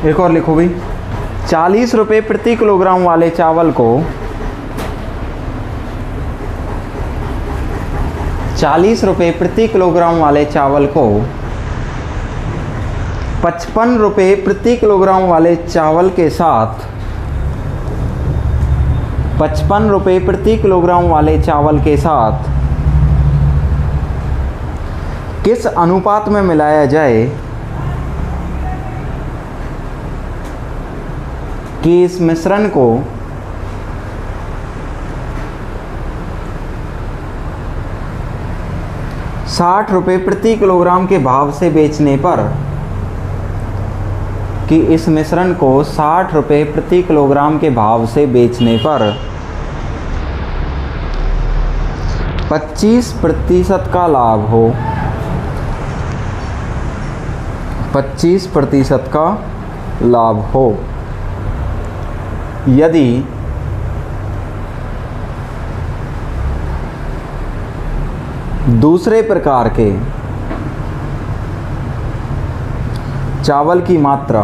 एक और लिखो भाई, 40 रुपये प्रति किलोग्राम वाले चावल को 40 रुपये प्रति किलोग्राम वाले चावल को 55 रुपये प्रति किलोग्राम वाले चावल के साथ 55 रुपये प्रति किलोग्राम वाले चावल के साथ किस अनुपात में मिलाया जाए कि इस मिश्रण को ₹60 प्रति किलोग्राम के भाव से बेचने पर, कि इस मिश्रण को ₹60 प्रति किलोग्राम के भाव से बेचने पर 25% का लाभ हो, 25% का लाभ हो यदि दूसरे प्रकार के चावल की मात्रा,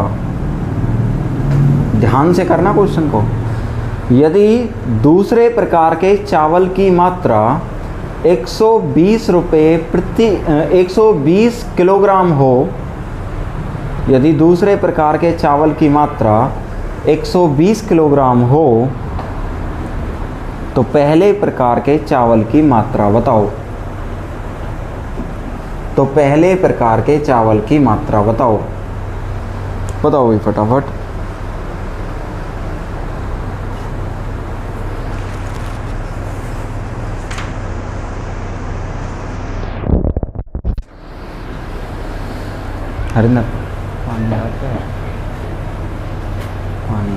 ध्यान से करना क्वेश्चन को, यदि दूसरे प्रकार के चावल की मात्रा 120 किलोग्राम हो, यदि दूसरे प्रकार के चावल की मात्रा 120 किलोग्राम हो, तो पहले प्रकार के चावल की मात्रा बताओ। तो पहले प्रकार के चावल की मात्रा बताओ, बताओ भाई फटाफट। हरिंदर पानी आता है, पानी।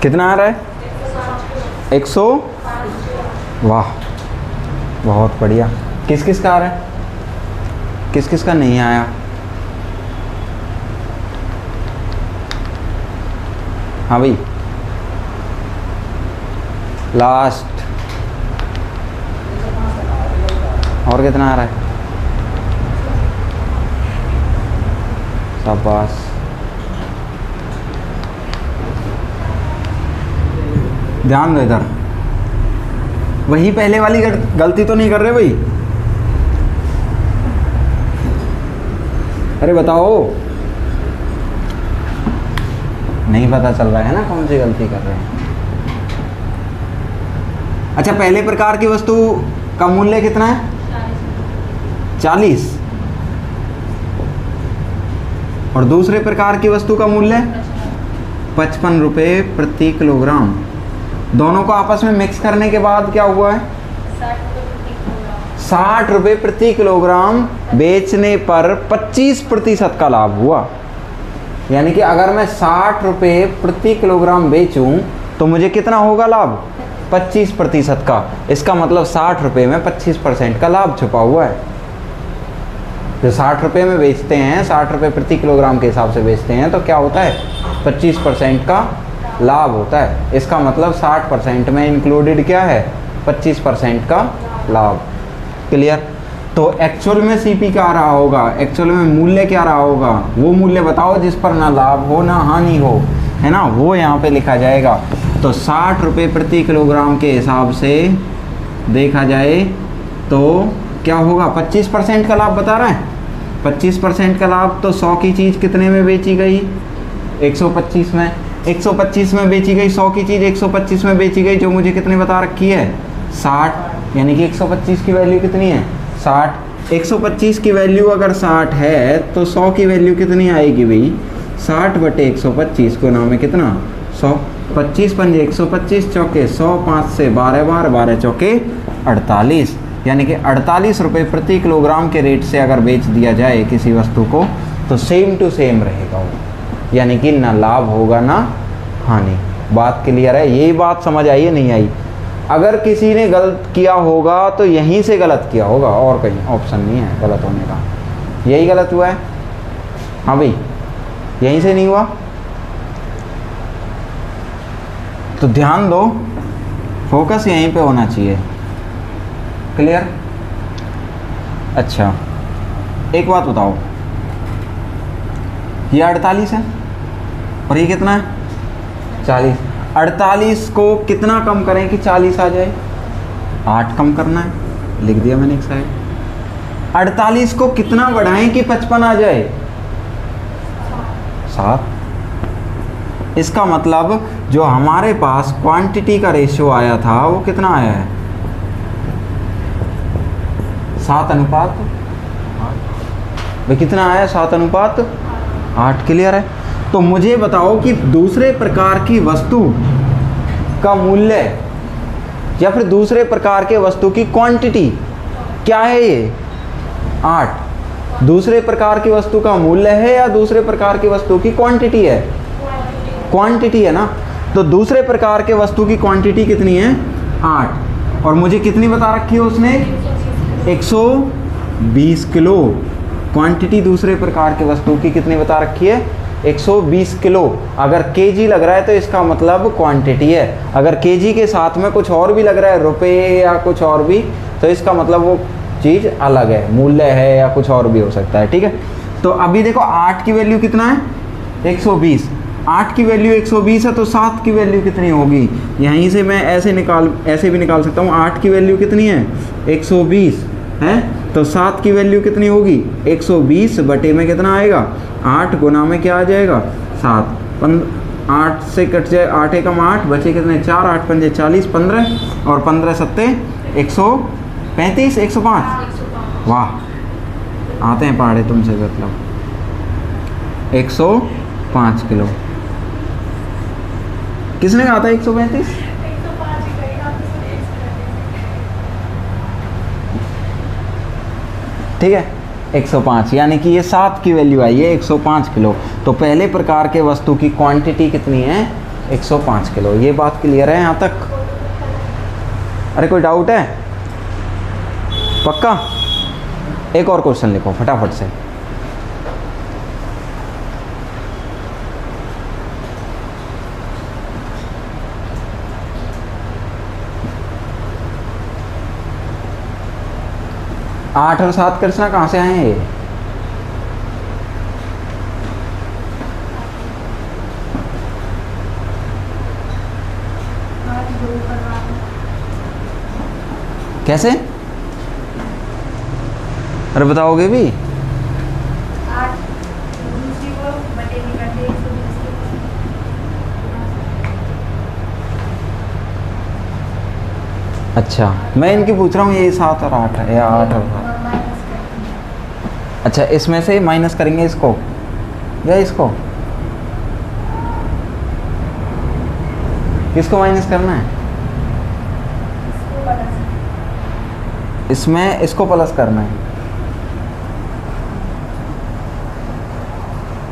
कितना आ रहा है? 100। वाह, बहुत बढ़िया। किस किस का आ रहा है, किस किस का नहीं आया? हाँ भाई, लास्ट। और कितना आ रहा है? शाबाश। ध्यान दो इधर, वही पहले वाली गलती तो नहीं कर रहे भाई? अरे बताओ, नहीं पता चल रहा है ना कौन सी गलती कर रहे हैं? अच्छा, पहले प्रकार की वस्तु का मूल्य कितना है? 40। और दूसरे प्रकार की वस्तु का मूल्य 55 रुपये प्रति किलोग्राम। दोनों को आपस में मिक्स करने के बाद क्या हुआ है? 60 रुपये प्रति किलोग्राम बेचने पर 25% का लाभ हुआ। यानी कि अगर मैं 60 रुपये प्रति किलोग्राम बेचूं तो मुझे कितना होगा लाभ? 25% का। इसका मतलब 60 रुपये में 25% का लाभ छुपा हुआ है। जो 60 रुपये में बेचते हैं, 60 रुपये प्रति किलोग्राम के हिसाब से बेचते हैं, तो क्या होता है? 25% का लाभ होता है। इसका मतलब 60% में इंक्लूडेड क्या है? 25% का लाभ। क्लियर? तो एक्चुअल में सीपी क्या आ रहा होगा? एक्चुअल में मूल्य क्या रहा होगा? वो मूल्य बताओ जिस पर ना लाभ हो ना हानि हो, है ना, वो यहाँ पे लिखा जाएगा। तो 60 रुपये प्रति किलोग्राम के हिसाब से देखा जाए तो क्या होगा? 25% का लाभ बता रहा है। 25% का लाभ, तो 100 की चीज़ कितने में बेची गई? 125 में। 125 में बेची गई 100 की चीज़, 125 में बेची गई, जो मुझे कितने बता रखी है? 60। यानी कि 125 की वैल्यू कितनी है? 60। 125 की वैल्यू अगर 60 है तो 100 की वैल्यू कितनी आएगी भाई? 60/125 गुना में कितना 100, 25 पंजे 125, चौके 100, 5 से 12 बार, 12 चौके 48, यानी कि 48 रुपये प्रति किलोग्राम के रेट से अगर बेच दिया जाए किसी वस्तु को तो सेम टू सेम रहेगा वो, यानी कि ना लाभ होगा ना हानि। बात क्लियर है? यही बात समझ आई है नहीं आई? अगर किसी ने गलत किया होगा तो यहीं से गलत किया होगा, और कहीं ऑप्शन नहीं है गलत होने का। यही गलत हुआ है? हाँ भाई, यहीं से नहीं हुआ तो ध्यान दो, फोकस यहीं पे होना चाहिए। क्लियर? अच्छा, एक बात बताओ, ये 48 है और ये कितना है 40। 48 को कितना कम करें कि 40 आ जाए? 8 कम करना है, लिख दिया मैंने एक साइड। 48 को कितना बढ़ाएं कि 55 आ जाए? 7। इसका मतलब जो हमारे पास क्वांटिटी का रेशियो आया था वो कितना आया है? 7:8। भाई कितना आया? 7:8। क्लियर है? तो मुझे बताओ कि दूसरे प्रकार की वस्तु का मूल्य या फिर दूसरे प्रकार के वस्तु की क्वांटिटी क्या है? ये 8 दूसरे प्रकार की वस्तु का मूल्य है या दूसरे प्रकार की वस्तु की क्वांटिटी है? क्वांटिटी है ना। तो दूसरे प्रकार के वस्तु की क्वांटिटी कितनी है? 8। और मुझे कितनी बता रखी है उसने? 120 किलो। क्वांटिटी दूसरे प्रकार के वस्तु की कितनी बता रखी है? 120 किलो। अगर केजी लग रहा है तो इसका मतलब क्वांटिटी है। अगर केजी के साथ में कुछ और भी लग रहा है, रुपए या कुछ और भी, तो इसका मतलब वो चीज़ अलग है, मूल्य है या कुछ और भी हो सकता है। ठीक है, तो अभी देखो 8 की वैल्यू कितना है? 120। 8 की वैल्यू 120 है तो 7 की वैल्यू कितनी होगी? यहीं से मैं ऐसे भी निकाल सकता हूँ। 8 की वैल्यू कितनी है? 120 है, तो 7 की वैल्यू कितनी होगी? 120 बटे में कितना आएगा? 8 गुना में क्या आ जाएगा? 7। 8 से कट जाए, 8 एकम 8, बचे कितने? 4। 8 पंजे 40, 15 और 15 सत्ते 135, 105। वाह, आते हैं पहाड़े तुमसे, मतलब 105 किलो। किसने कहा था 135? ठीक है, 105, यानी कि ये 7 की वैल्यू आई है 105 किलो। तो पहले प्रकार के वस्तु की क्वांटिटी कितनी है? 105 किलो। ये बात क्लियर है यहाँ तक? अरे कोई डाउट है? पक्का? एक और क्वेश्चन लिखो फटाफट से। आठ और 7 कृष्णा कहाँ से आए हैं ये? कैसे? अरे बताओगे भी? अच्छा, मैं इनकी पूछ रहा हूँ, ये 7 और 8 है या 8 और 7? अच्छा, इसमें से माइनस करेंगे इसको या इसको? किसको माइनस करना है? इसमें इसको प्लस करना है।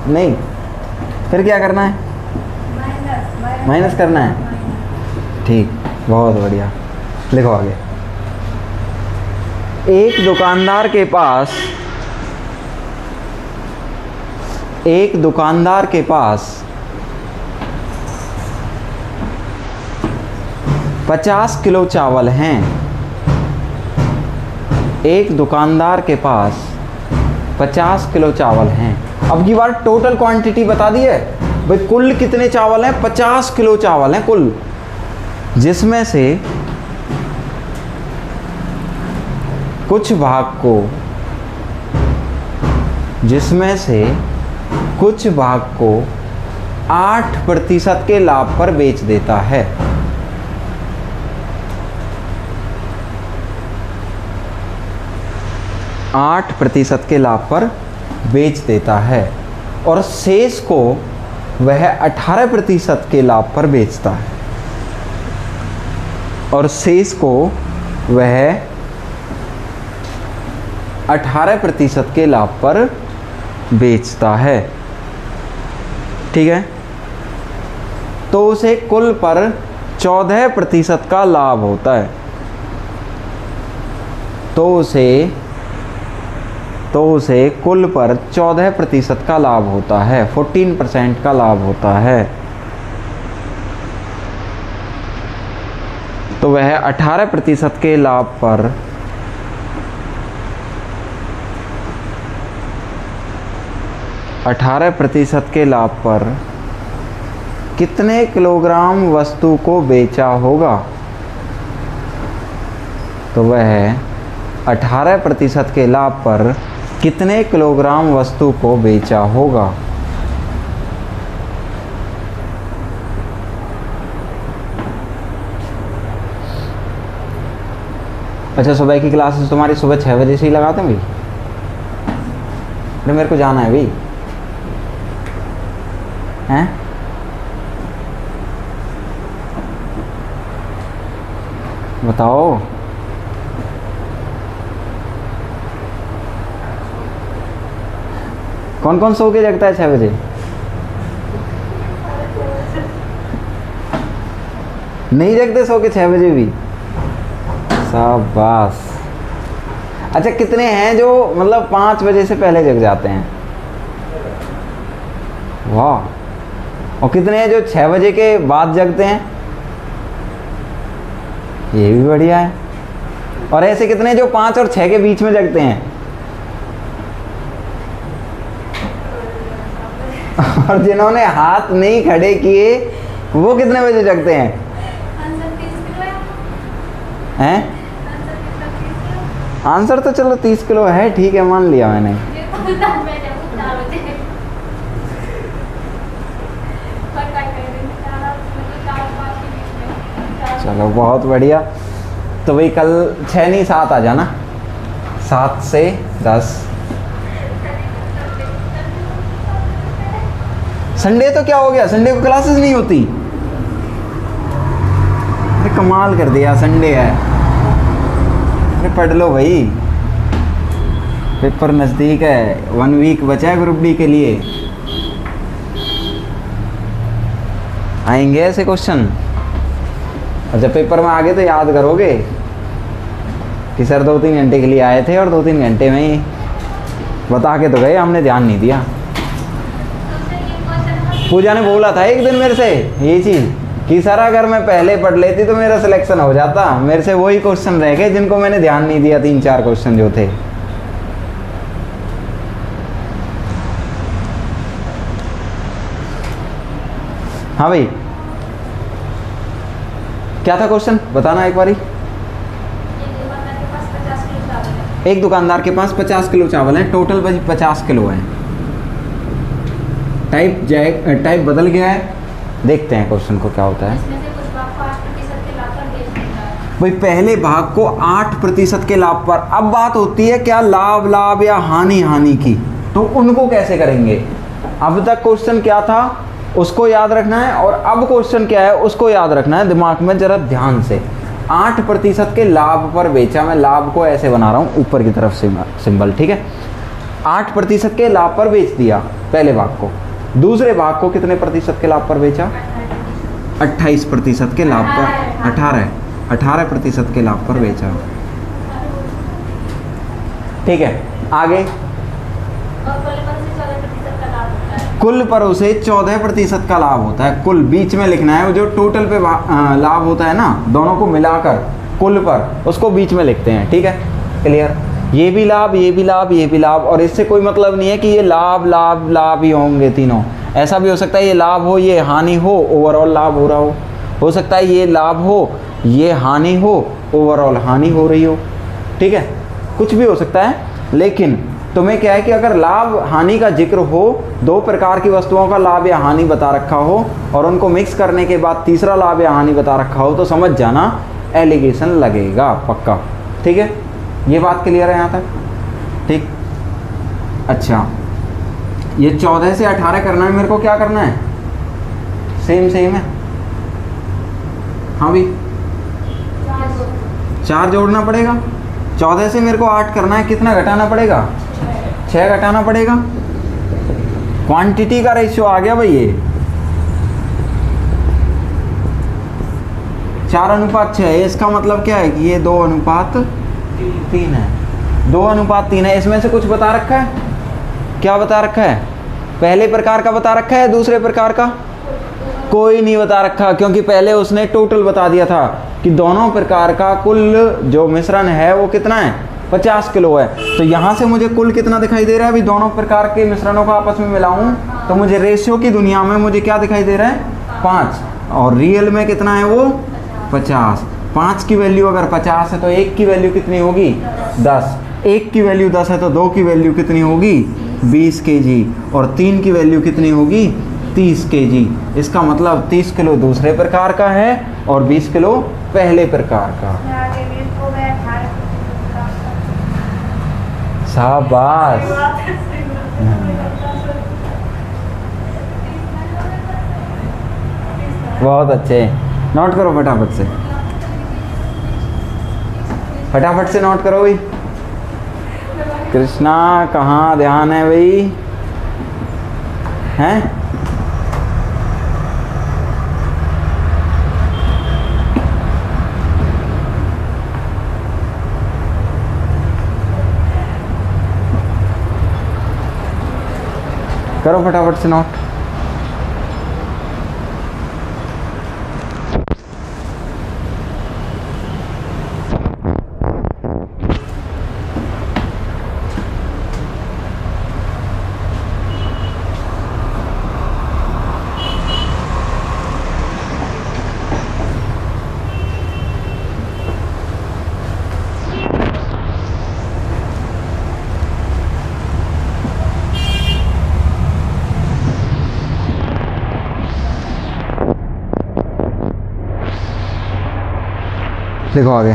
नहीं, फिर क्या करना है? माइनस करना है। ठीक, बहुत बढ़िया। लिखो आगे। एक दुकानदार के पास 50 किलो चावल हैं। एक दुकानदार के पास 50 किलो चावल हैं। अब की बार टोटल क्वांटिटी बता दी है भाई, कुल कितने चावल हैं? 50 किलो चावल हैं कुल, जिसमें से कुछ भाग को 8% के लाभ पर बेच देता है। %8 के लाभ पर बेच देता है। और शेष को वह 18% के लाभ पर बेचता है, और शेष को वह 18% के लाभ पर बेचता है, ठीक है, तो उसे कुल पर 14% का लाभ होता है। तो उसे कुल पर 14% का लाभ होता है, 14% का लाभ होता है। तो वह 18% के लाभ पर कितने किलोग्राम वस्तु को बेचा होगा? तो वह 18% के लाभ पर कितने किलोग्राम वस्तु को बेचा होगा? अच्छा, सुबह की क्लासेस तुम्हारी सुबह 6 बजे से ही लगाते हैं भाई? अरे मेरे को जाना है भाई, हैं? बताओ। कौन कौन सो के जगता है 6 बजे? नहीं जगते सो के 6 बजे भी? शाबाश। अच्छा, कितने हैं जो मतलब 5 बजे से पहले जग जाते हैं? वाह। और कितने हैं जो 6 बजे के बाद जगते हैं? ये भी बढ़िया है। और ऐसे कितने जो 5 और 6 के बीच में जगते हैं? और जिन्होंने हाथ नहीं खड़े किए वो कितने बजे जगते हैं? हैं? आंसर तो चलो 30 किलो है, ठीक है, मान लिया मैंने। चलो बहुत बढ़िया। तो भाई कल 6 नहीं 7 आ जाना, 7 से 10। संडे तो क्या हो गया? संडे को क्लासेस नहीं होती? अरे कमाल कर दिया, संडे है। अरे पढ़ लो भाई, पेपर नज़दीक है, 1 वीक बचा है ग्रुप डी के लिए। आएंगे ऐसे क्वेश्चन, और जब पेपर में आगे तो याद करोगे कि सर 2-3 घंटे के लिए आए थे और 2-3 घंटे में ही बता के तो गए, हमने ध्यान नहीं दिया। पूजा ने बोला था एक दिन मेरे से ये चीज़ कि सर अगर मैं पहले पढ़ लेती तो मेरा सिलेक्शन हो जाता। मेरे से वही क्वेश्चन रह गए जिनको मैंने ध्यान नहीं दिया, 3-4 क्वेश्चन जो थे। हाँ भाई, क्या था क्वेश्चन? बताना एक बारी। एक दुकानदार के पास 50 किलो चावल है, टोटल 50 किलो है। टाइप बदल गया है। देखते हैं क्वेश्चन को क्या होता है। भाई पहले भाग को 8% के लाभ पर। अब बात होती है क्या लाभ या हानि की, तो उनको कैसे करेंगे? अब तक क्वेश्चन क्या था उसको याद रखना है, और अब क्वेश्चन क्या है उसको याद रखना है दिमाग में जरा ध्यान से। 8% के लाभ पर बेचा, मैं लाभ को ऐसे बना रहा हूँ ऊपर की तरफ से सिंबल, ठीक है। 8% के लाभ पर बेच दिया पहले भाग को। दूसरे भाग को कितने प्रतिशत के लाभ पर बेचा? 28% के लाभ पर, 18% के लाभ पर बेचा, ठीक है। आगे कुल पर उसे 14% का लाभ होता है। कुल बीच में लिखना है, वो जो टोटल पे लाभ होता है ना, दोनों को मिलाकर कुल पर उसको बीच में लिखते हैं, ठीक है। क्लियर? ये भी लाभ, ये भी लाभ, ये भी लाभ, और इससे कोई मतलब नहीं है कि ये लाभ ही होंगे तीनों। ऐसा भी हो सकता है ये लाभ हो ये हानि हो, ओवरऑल लाभ हो रहा हो सकता है ये लाभ हो ये हानि हो, ओवरऑल हानि हो रही हो, ठीक है, कुछ भी हो सकता है। लेकिन तुम्हें क्या है कि अगर लाभ हानि का जिक्र हो, 2 प्रकार की वस्तुओं का लाभ या हानि बता रखा हो, और उनको मिक्स करने के बाद तीसरा लाभ या हानि बता रखा हो, तो समझ जाना एलिगेशन लगेगा पक्का, ठीक है। ये बात क्लियर है यहाँ तक? ठीक। अच्छा, ये 14 से 18 करना है मेरे को, क्या करना है? सेम सेम है। हाँ भी 4 जोड़ना पड़ेगा। 14 से मेरे को 8 करना है, कितना घटाना पड़ेगा? 6 घटाना पड़ेगा। क्वांटिटी का रेशियो आ गया भाई ये 4:6 है। इसका मतलब क्या है कि ये 2:3 है। 2:3 है। इसमें से कुछ बता रखा है? क्या बता रखा है? पहले प्रकार का बता रखा है, दूसरे प्रकार का कोई नहीं बता रखा, क्योंकि पहले उसने टोटल बता दिया था कि दोनों प्रकार का कुल जो मिश्रण है वो कितना है? 50 किलो है। तो यहाँ से मुझे कुल कितना दिखाई दे रहा है? अभी दोनों प्रकार के मिश्रणों को आपस में मिलाऊं तो मुझे रेशियो की दुनिया में मुझे क्या दिखाई दे रहा है? 5। और रियल में कितना है वो? 50। 5 की वैल्यू अगर 50 है तो 1 की वैल्यू कितनी होगी? 10। 1 की वैल्यू 10 है तो 2 की वैल्यू कितनी होगी? 20 kg। और 3 की वैल्यू कितनी होगी? 30 kg। इसका मतलब 30 किलो दूसरे प्रकार का है और 20 किलो पहले प्रकार का। शाबाश। बहुत अच्छे। नोट करो फटाफट से, फटाफट से नोट करो भाई। कृष्णा कहाँ ध्यान है भाई? हैं? करो फटाफट से नोट। देखो आगे।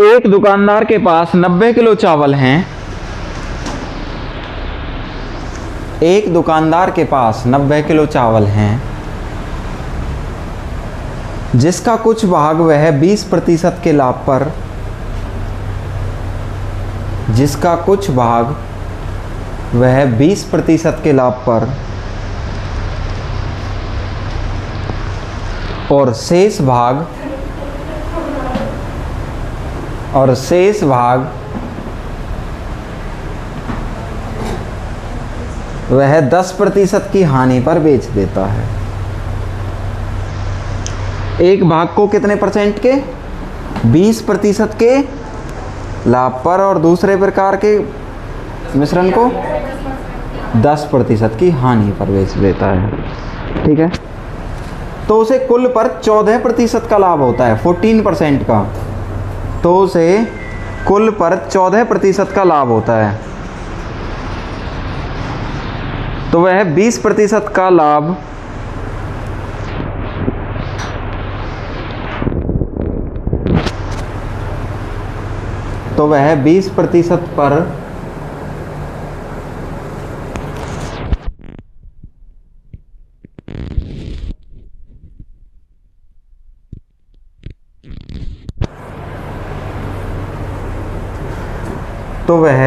एक दुकानदार के पास 90 किलो चावल हैं। एक दुकानदार के पास 90 किलो चावल हैं, जिसका कुछ भाग वह 20% के लाभ पर, जिसका कुछ भाग वह 20% के लाभ पर और शेष भाग वह 10% की हानि पर बेच देता है। एक भाग को कितने परसेंट के? 20% के लाभ पर और दूसरे प्रकार के मिश्रण को 10% की हानि पर बेच देता है। ठीक है, तो उसे कुल पर 14% का लाभ होता है, 14% का। तो उसे कुल पर 14% का लाभ होता है। तो वह 20% का लाभ तो वह 20% पर तो वह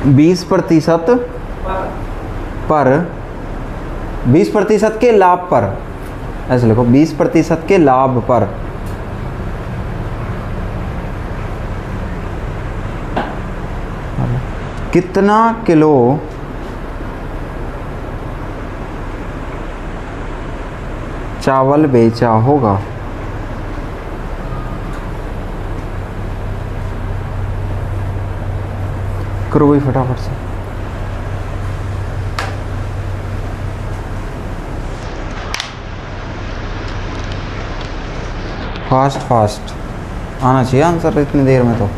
20% पर 20% के लाभ पर, ऐसे लिखो 20% के लाभ पर कितना किलो चावल बेचा होगा। करो भाई फटाफट से। फास्ट फास्ट आना चाहिए आंसर इतनी देर में तो।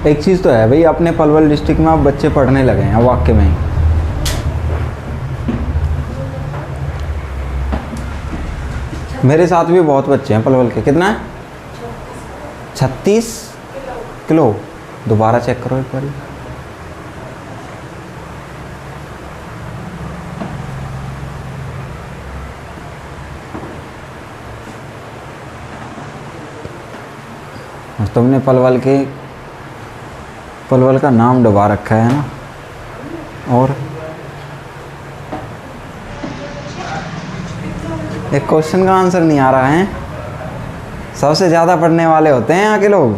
एक चीज़ तो है भाई, अपने पलवल डिस्ट्रिक्ट में अब बच्चे पढ़ने लगे हैं वाक्य में ही। मेरे साथ भी बहुत बच्चे हैं पलवल के। कितना है? 36 किलो। दोबारा चेक करो एक बार। 'तुमने पलवल का नाम डुबा रखा है ना। और एक क्वेश्चन का आंसर नहीं आ रहा है। सबसे ज़्यादा पढ़ने वाले होते हैं यहाँ के लोग।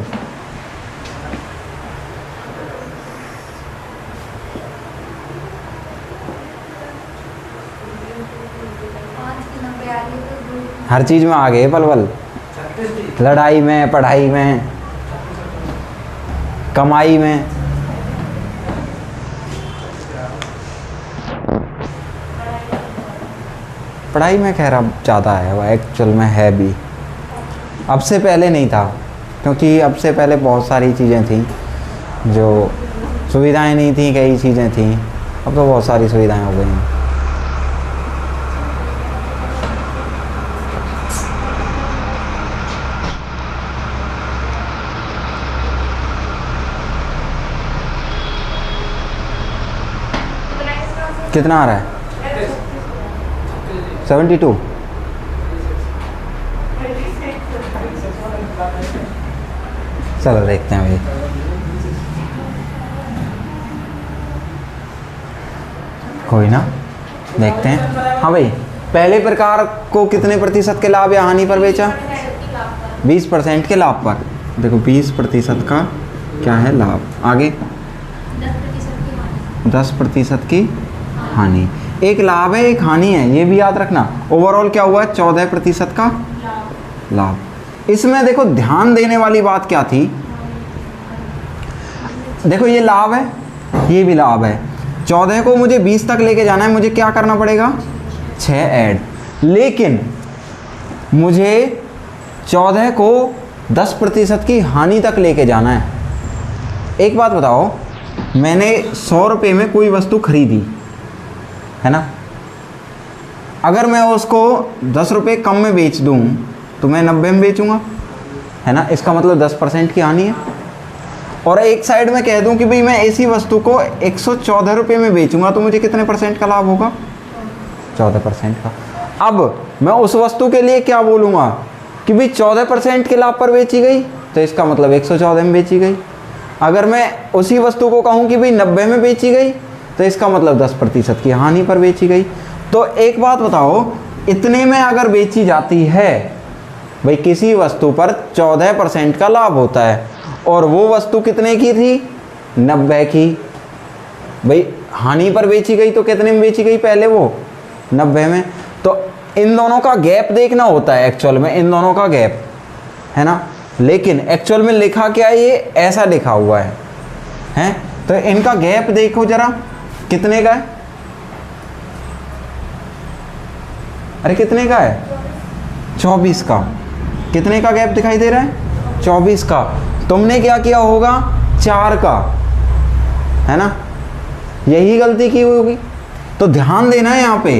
हर चीज़ में आगे है पलवल, लड़ाई में, पढ़ाई में, कमाई में। पढ़ाई में खैर अब ज़्यादा है, वह एक्चुअल में है भी। अब से पहले नहीं था, क्योंकि अब से पहले बहुत सारी चीज़ें थी जो सुविधाएं नहीं थी, कई चीज़ें थी। अब तो बहुत सारी सुविधाएं हो गई हैं। कितना आ रहा है? 72। चलो देखते हैं भाई। कोई ना, देखते हैं। हाँ भाई, पहले प्रकार को कितने प्रतिशत के लाभ या हानि पर बेचा? 20% के लाभ पर। देखो 20% का क्या है लाभ, आगे 10% की हानि। एक लाभ है, एक हानि है, ये भी याद रखना। ओवरऑल क्या हुआ? 14% का लाभ। इसमें देखो ध्यान देने वाली बात क्या थी, देखो ये लाभ है, ये भी लाभ है। 14 को मुझे 20 तक लेके जाना है, मुझे क्या करना पड़ेगा? 6 ऐड। लेकिन मुझे 14 को 10% की हानि तक लेके जाना है। एक बात बताओ, मैंने 100 रुपये में कोई वस्तु खरीदी है ना, अगर मैं उसको 10 रुपये कम में बेच दूं तो मैं 90 में बेचूंगा, है ना। इसका मतलब 10% की हानि है। और एक साइड में कह दूं कि भाई मैं इसी वस्तु को 114 रुपये में बेचूंगा, तो मुझे कितने % का लाभ होगा? 14% का। अब मैं उस वस्तु के लिए क्या बोलूँगा कि भाई 14% के लाभ पर बेची गई, तो इसका मतलब 114 में बेची गई। अगर मैं उसी वस्तु को कहूँ कि भाई 90 में बेची गई, तो इसका मतलब 10% की हानि पर बेची गई। तो एक बात बताओ, इतने में अगर बेची जाती है, भाई किसी वस्तु पर 14% का लाभ होता है और वो वस्तु कितने की थी? 90 की। भाई हानि पर बेची गई तो कितने में बेची गई? पहले वो 90 में। तो इन दोनों का गैप देखना होता है एक्चुअल में, इन दोनों का गैप, है ना। लेकिन एक्चुअल में लिखा क्या है? ये ऐसा लिखा हुआ है, हैं? तो इनका गैप देखो जरा, कितने का है? अरे कितने का है? 24 का। कितने का गैप दिखाई दे रहा है? 24 का। तुमने क्या किया होगा? 4 का, है ना। यही गलती की होगी। तो ध्यान देना है यहाँ पे,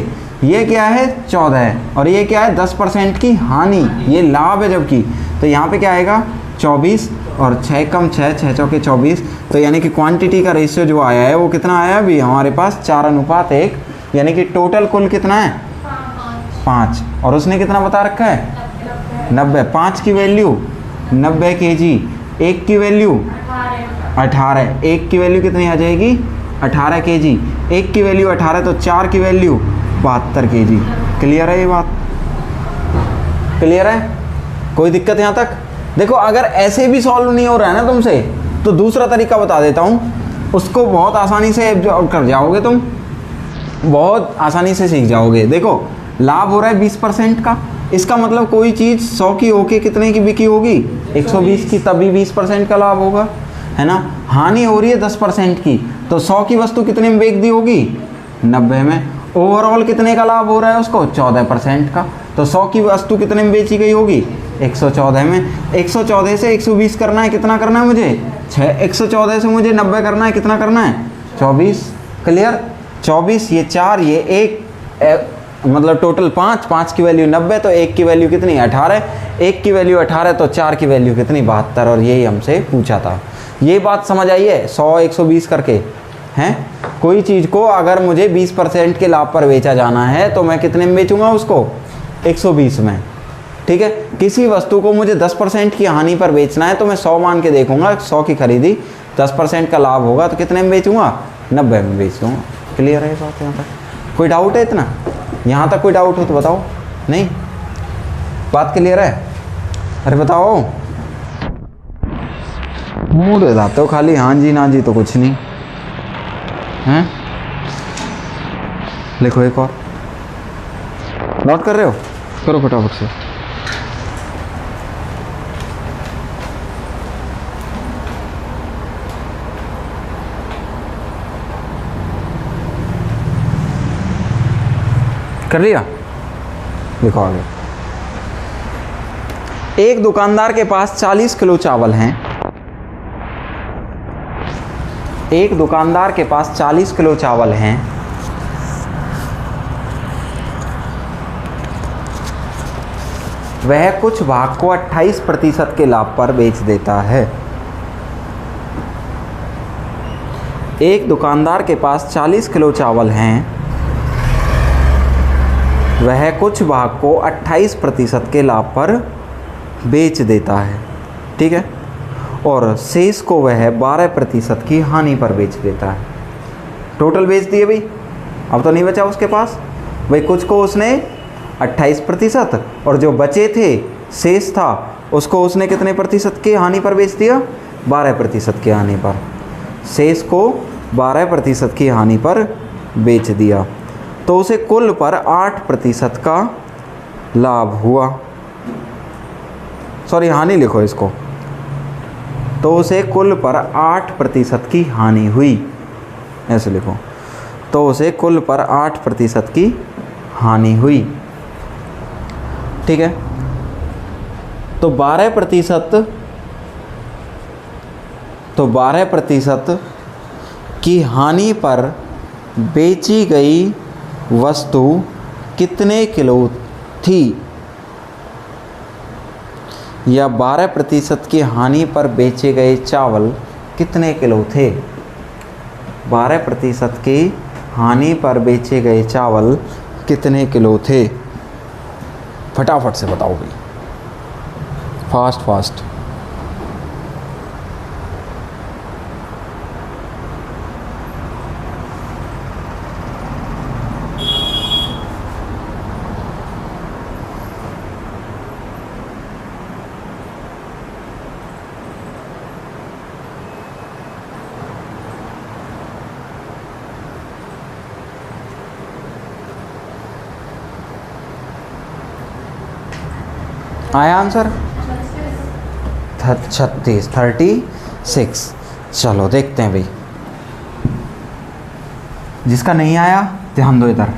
ये क्या है? 14 है, और ये क्या है? 10% की हानि, ये लाभ है जबकि। तो यहाँ पे क्या आएगा? 24 और 6 कम 6, 6 चौके 24। तो यानी कि क्वांटिटी का रेशियो जो आया है वो कितना आया अभी हमारे पास? 4:1। यानी कि टोटल कुल कितना है? 5। और उसने कितना बता रखा है? 90। 5 की वैल्यू 90 kg, 1 की वैल्यू 18, 1 की वैल्यू कितनी आ जाएगी? 18 kg, 1 की वैल्यू 18, तो 4 की वैल्यू 72 kg। क्लियर है ये बात? क्लियर है? कोई दिक्कत यहाँ तक? देखो अगर ऐसे भी सॉल्व नहीं हो रहा है ना तुमसे, तो दूसरा तरीका बता देता हूँ, उसको बहुत आसानी से एब्जॉर्ब कर जाओगे तुम, बहुत आसानी से सीख जाओगे। देखो लाभ हो रहा है 20% का, इसका मतलब कोई चीज़ 100 की होके कितने की बिकी होगी? 120 की, तभी 20% का लाभ होगा, है ना। हानि हो रही है 10% की, तो 100 की वस्तु कितने में बेच दी होगी? 90 में। ओवरऑल कितने का लाभ हो रहा है उसको? 14% का। तो 100 की वस्तु कितने में बेची गई होगी? 114 में। 114 से 120 करना है, कितना करना है मुझे? 6। 114 से मुझे 90 करना है, कितना करना है? 24। क्लियर? 24, ये 4, ये 1, मतलब टोटल 5। 5 की वैल्यू 90, तो 1 की वैल्यू कितनी? 18। 1 की वैल्यू 18, तो 4 की वैल्यू कितनी? 72। और यही हमसे पूछा था। ये बात समझ आई है? 100 120 करके हैं। कोई चीज़ को अगर मुझे 20% के लाभ पर बेचा जाना है तो मैं कितने में बेचूंगा उसको? 120 में। ठीक है। किसी वस्तु को मुझे 10% की हानि पर बेचना है तो मैं 100 मान के देखूंगा, 100 की खरीदी, 10% का लाभ होगा तो कितने में बेचूंगा? 90 में बेच दूँगा। क्लियर है बात? यहाँ तक कोई डाउट है? इतना यहाँ तक कोई डाउट हो तो बताओ। नहीं, बात क्लियर है? अरे बताओ, मूड हो जाते हो खाली हाँ जी ना जी, तो कुछ नहीं हैं। लिखो एक और। नोट कर रहे हो? करो फटाफट से। कर लिया? लिखो आगे। एक दुकानदार के पास 40 किलो चावल हैं। एक दुकानदार के पास 40 किलो चावल हैं। वह कुछ भाग को 28% के लाभ पर बेच देता है। एक दुकानदार के पास 40 किलो चावल हैं। वह कुछ भाग को 28% के लाभ पर बेच देता है। ठीक है। और शेष को वह 12% की हानि पर बेच देता है। टोटल बेच दिए भाई, अब तो नहीं बचा उसके पास भाई। कुछ को उसने 28% और जो बचे थे शेष था उसको उसने कितने प्रतिशत की हानि पर बेच दिया? 12% की हानि पर। शेष को 12% की हानि पर बेच दिया तो उसे कुल पर 8% का लाभ हुआ। सॉरी, हानि लिखो इसको। तो उसे कुल पर 8% की हानि हुई, ऐसे लिखो। तो उसे कुल पर 8% की हानि हुई। ठीक है। तो 12% की हानि पर बेची गई वस्तु कितने किलो थी? या 12% की हानि पर बेचे गए चावल कितने किलो थे? 12% की हानि पर बेचे गए चावल कितने किलो थे? फटाफट से बताओ भाई, फास्ट फास्ट। आया आंसर? 36। चलो देखते हैं भाई। जिसका नहीं आया ध्यान दो इधर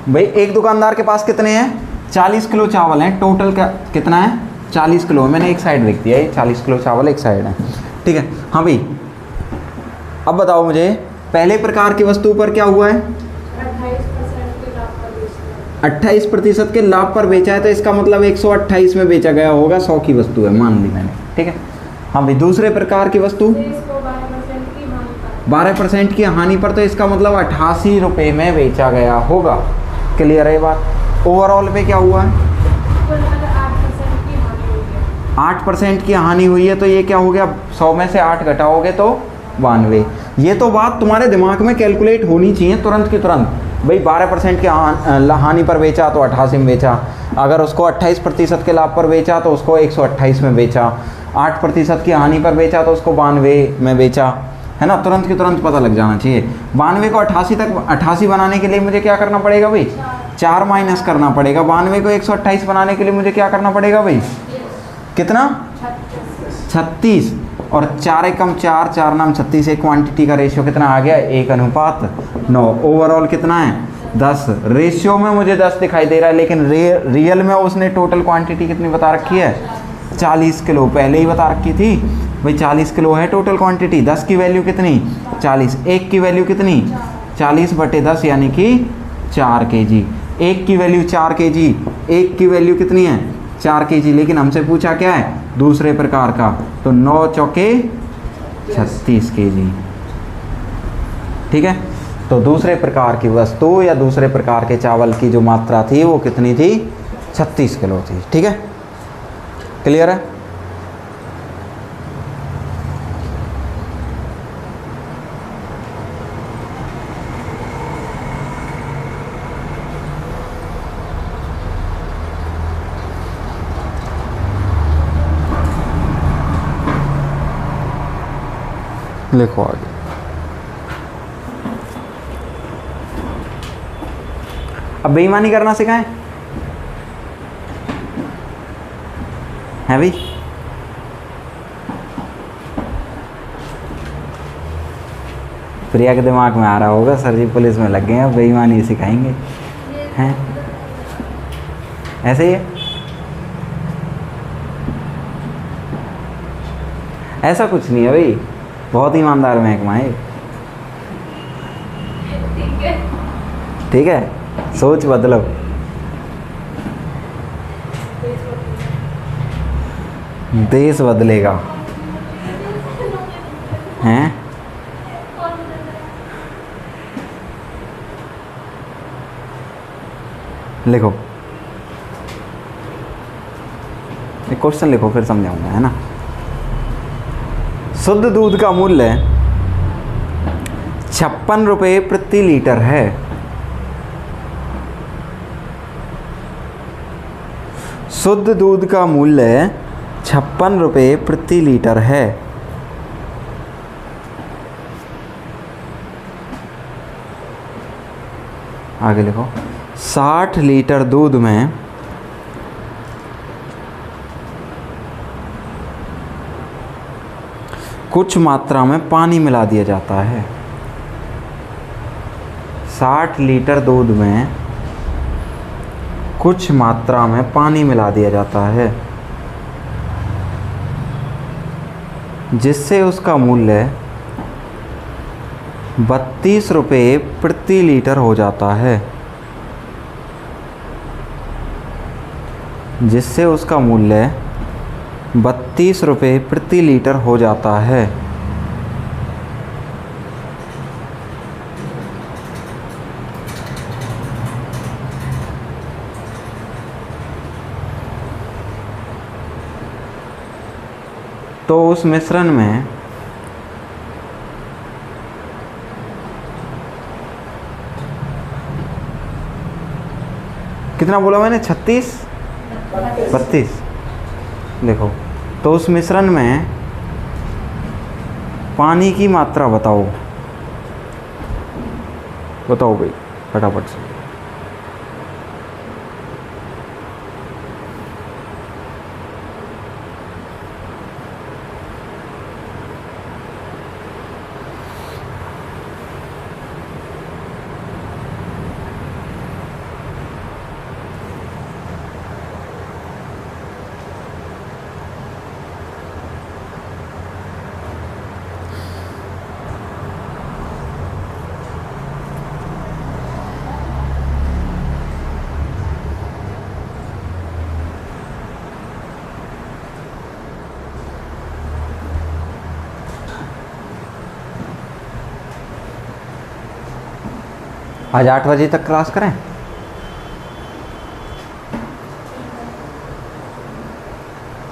भाई। एक दुकानदार के पास कितने हैं? 40 किलो चावल हैं। टोटल का कितना है? 40 किलो। मैंने एक साइड लिख दिया है, 40 किलो चावल एक साइड है। ठीक है। हाँ भाई, अब बताओ मुझे, पहले प्रकार की वस्तु पर क्या हुआ है? 28% के लाभ पर बेचा है, तो इसका मतलब 128 में बेचा गया होगा। 100 की वस्तु है, मान ली मैंने। ठीक है। हाँ भाई, दूसरे प्रकार की वस्तु 12% की हानि पर, तो इसका मतलब 88 रुपये में बेचा गया होगा। क्लियर है बात? ओवरऑल पे क्या हुआ है? 8% की हानि हुई है, तो ये क्या हो गया? 100 में से 8 घटाओगे तो 92। ये तो बात तुम्हारे दिमाग में कैलकुलेट होनी चाहिए तुरंत की तुरंत भाई। 12% की हानि पर बेचा तो 88 में बेचा। अगर उसको 28% के लाभ पर बेचा तो उसको 128 में बेचा। 8% की हानि पर बेचा तो उसको 92 में बेचा, है ना। तुरंत की तुरंत पता लग जाना चाहिए। 92 को 88 बनाने के लिए मुझे क्या करना पड़ेगा भाई? 4 माइनस करना पड़ेगा। 92 को 128 बनाने के लिए मुझे क्या करना पड़ेगा भाई? कितना? 36 और 4 एकम 4, 4 नाम 36, एक क्वांटिटी का रेशियो कितना आ गया 1:9। ओवरऑल कितना है 10। रेशियो में मुझे 10 दिखाई दे रहा है, लेकिन रियल में उसने टोटल क्वांटिटी कितनी बता रखी है 40 किलो, पहले ही बता रखी थी भाई 40 किलो है टोटल क्वांटिटी। 10 की वैल्यू कितनी 40, 1 की वैल्यू कितनी 40/10 यानी कि 4 kg। 1 की वैल्यू 4 kg, 1 की वैल्यू कितनी है 4 kg, लेकिन हमसे पूछा क्या है दूसरे प्रकार का, तो 9 चौके 36 kg। ठीक है, तो दूसरे प्रकार की वस्तु या दूसरे प्रकार के चावल की जो मात्रा थी वो कितनी थी 36 किलो थी। ठीक है, क्लियर है। लिखो आगे। अब बेईमानी करना सिखाएं है भाई। प्रिया के दिमाग में आ रहा होगा सर जी पुलिस में लग गए हैं, बेईमानी सिखाएंगे हैं, ऐसे ही है। ऐसा कुछ नहीं है भाई, बहुत ईमानदार महकमा है। ठीक है, सोच बदलो। देश बदलेगा हैं। लिखो, एक क्वेश्चन लिखो फिर समझाऊंगा, है ना। शुद्ध दूध का मूल्य 56 रुपये प्रति लीटर है। शुद्ध दूध का मूल्य 56 रुपये प्रति लीटर है। आगे लिखो, 60 लीटर दूध में कुछ मात्रा में पानी मिला दिया जाता है। 60 लीटर दूध में कुछ मात्रा में पानी मिला दिया जाता है, जिससे उसका मूल्य 32 रुपये प्रति लीटर हो जाता है। जिससे उसका मूल्य 32 रुपये प्रति लीटर हो जाता है। तो उस मिश्रण में कितना बोला मैंने 36 32। देखो, तो उस मिश्रण में पानी की मात्रा बताओ भाई फटाफट से। आज 8 बजे तक क्लास करें।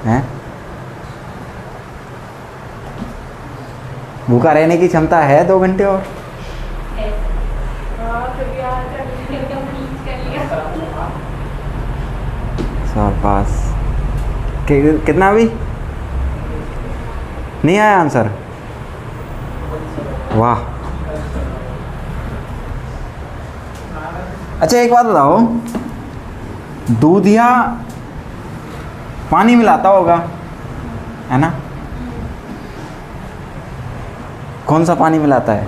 हैं? भूखा रहने की क्षमता है 2 घंटे और। पास कितना अभी नहीं आया आंसर। वाह, अच्छा एक बात बताओ, दूधिया पानी मिलाता होगा है ना, कौन सा पानी मिलाता है?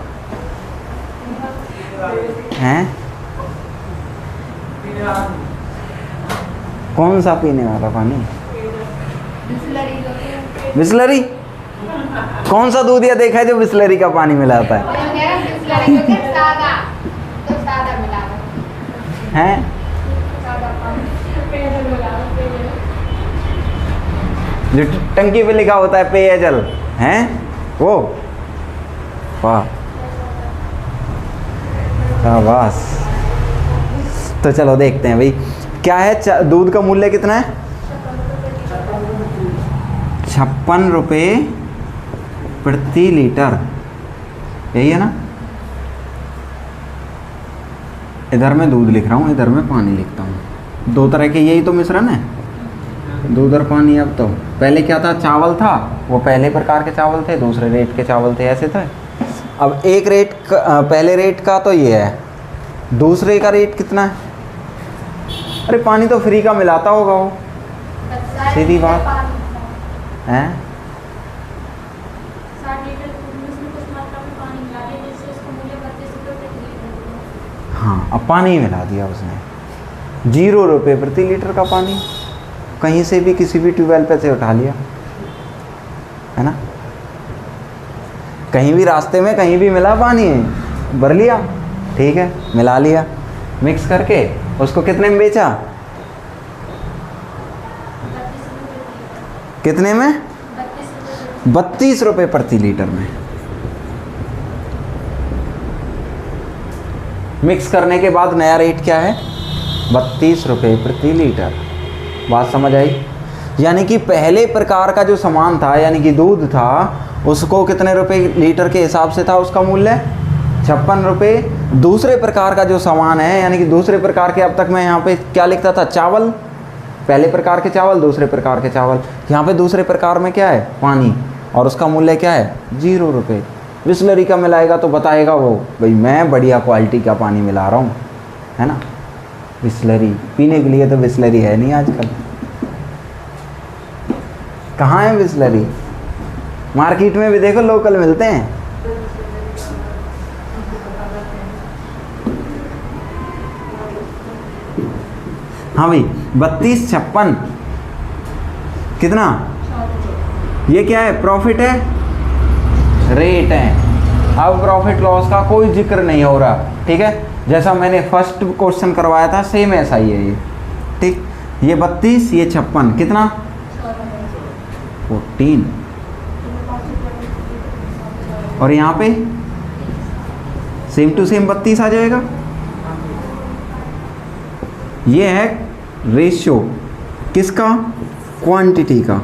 हैं? कौन सा पीने वाला पानी? बिस्लरी। कौन सा दूध या देखा है जो बिस्लरी का पानी मिलाता है? हैं? जो टंकी पे लिखा होता है पेयजल, हैं वो? वाह, शाबाश। तो चलो देखते हैं भाई क्या है। दूध का मूल्य कितना है? 56 रुपये प्रति लीटर, यही है ना? इधर मैं दूध लिख रहा हूँ, इधर मैं पानी लिखता हूँ। दो तरह के यही तो मिश्रण है, दूध और पानी। अब तो पहले क्या था? चावल था, वो पहले प्रकार के चावल थे, दूसरे रेट के चावल थे, ऐसे थे। अब एक रेट पहले रेट का तो ये है, दूसरे का रेट कितना है? अरे पानी तो फ्री का मिलाता होगा वो, सीधी बात है। हाँ, अब पानी मिला दिया उसने, 0 रुपये प्रति लीटर का पानी। कहीं से भी किसी भी ट्यूबवेल पे से उठा लिया, है ना? कहीं भी रास्ते में कहीं भी मिला पानी, भर लिया, ठीक है, मिला लिया, मिक्स करके उसको कितने में बेचा? कितने में? 32 रुपये प्रति लीटर में। मिक्स करने के बाद नया रेट क्या है? 32 रुपये प्रति लीटर। बात समझ आई? यानी कि पहले प्रकार का जो सामान था, यानी कि दूध था, उसको कितने रुपए लीटर के हिसाब से था उसका मूल्य? 56 रुपये। दूसरे प्रकार का जो सामान है, यानी कि दूसरे प्रकार के, अब तक मैं यहाँ पे क्या लिखता था? चावल। पहले प्रकार के चावल, दूसरे प्रकार के चावल। यहाँ पे दूसरे प्रकार में क्या है? पानी, और उसका मूल्य क्या है? 0 रुपये। बिस्लरी का मिलाएगा तो बताएगा वो, भाई मैं बढ़िया क्वालिटी का पानी मिला रहा हूँ, है ना? बिस्लरी पीने के लिए तो बिस्लरी है नहीं आजकल। कहाँ है बिस्लरी? मार्केट में भी देखो, लोकल मिलते हैं। हाँ भाई, 32, 56 कितना? ये क्या है? प्रॉफिट है, रेट है। अब प्रॉफिट लॉस का कोई जिक्र नहीं हो रहा, ठीक है? जैसा मैंने फर्स्ट क्वेश्चन करवाया था, सेम ऐसा ही है ये, ठीक? ये 32, ये 56, कितना? 14। और यहाँ पे सेम टू सेम 32 आ जाएगा। ये है रेशियो किसका? क्वांटिटी का,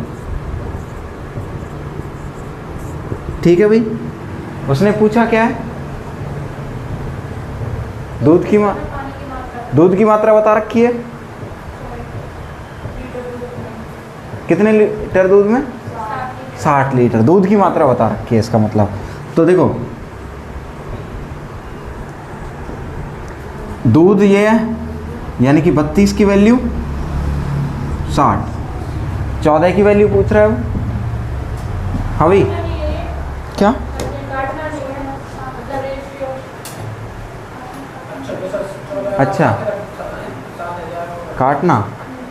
ठीक है भाई? उसने पूछा क्या है? दूध की मात्रा बता रखी है। कितने लीटर दूध में? 60 लीटर दूध की मात्रा बता रखी है, इसका मतलब। तो देखो, दूध ये है, यानी कि 32 की वैल्यू 60, 14 की वैल्यू पूछ रहा है वो। हाँ भाई, क्या? अच्छा, काटना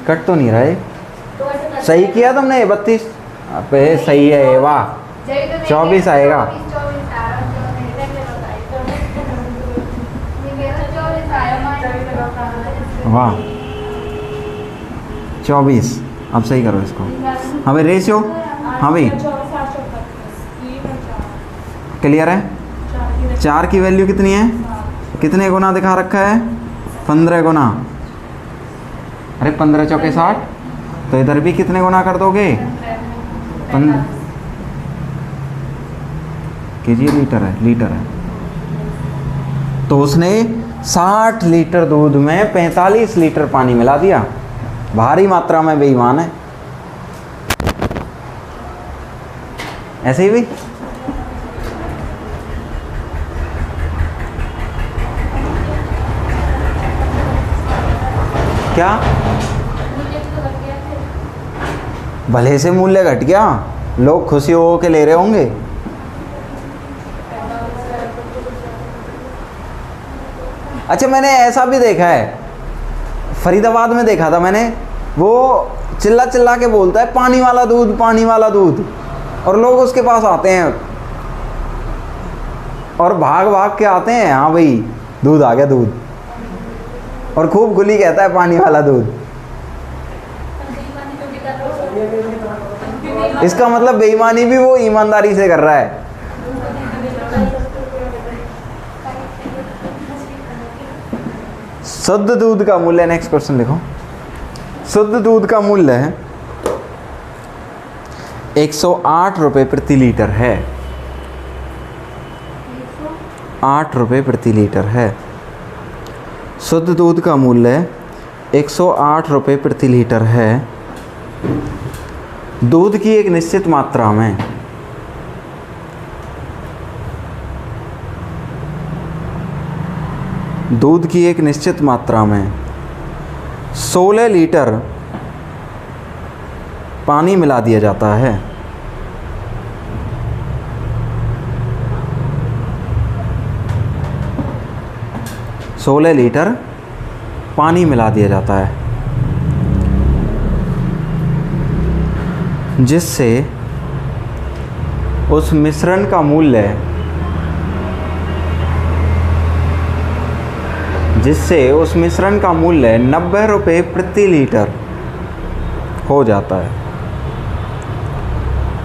कट तो नहीं रहा है। सही किया तुमने, 32 पे सही है। वाह, 24 आएगा। वाह, 24। अब सही करो इसको। हाँ भाई, रेशियो। हाँ भाई, क्लियर है? 4 की वैल्यू कितनी है? कितने गुना दिखा रखा है? 15 गुना। अरे 15 चौके 60, तो इधर भी कितने गुना कर दोगे? 15 केजी लीटर है, लीटर है। तो उसने 60 लीटर दूध में 45 लीटर पानी मिला दिया। भारी मात्रा में बेईमान है। ऐसे ही भी क्या? भले से मूल्य घट गया, लोग खुशी हो के ले रहे होंगे। अच्छा मैंने ऐसा भी देखा है, फरीदाबाद में देखा था मैंने, वो चिल्ला चिल्ला के बोलता है पानी वाला दूध, पानी वाला दूध, और लोग उसके पास आते हैं और भाग भाग के आते हैं, हाँ भाई दूध आ गया दूध, और खूब गुली कहता है पानी वाला दूध। इसका मतलब बेईमानी भी वो ईमानदारी से कर रहा है। शुद्ध दूध का मूल्य, नेक्स्ट क्वेश्चन लिखो। शुद्ध दूध का मूल्य है 108 रुपये प्रति लीटर है। 8 रुपये प्रति लीटर है। शुद्ध दूध का मूल्य 108 रुपये प्रति लीटर है। दूध की एक निश्चित मात्रा में दूध की एक निश्चित मात्रा में 16 लीटर पानी मिला दिया जाता है। सोलह लीटर पानी मिला दिया जाता है, जिससे उस मिश्रण का मूल्य 90 रुपये प्रति लीटर हो जाता है।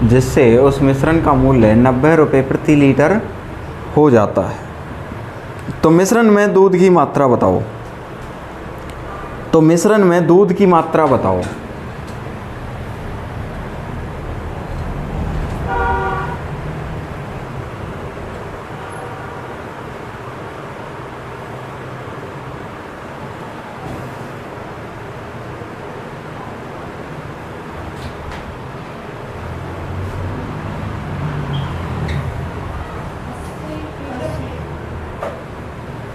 जिससे उस मिश्रण का मूल्य 90 रुपये प्रति लीटर हो जाता है। तो मिश्रण में दूध की मात्रा बताओ।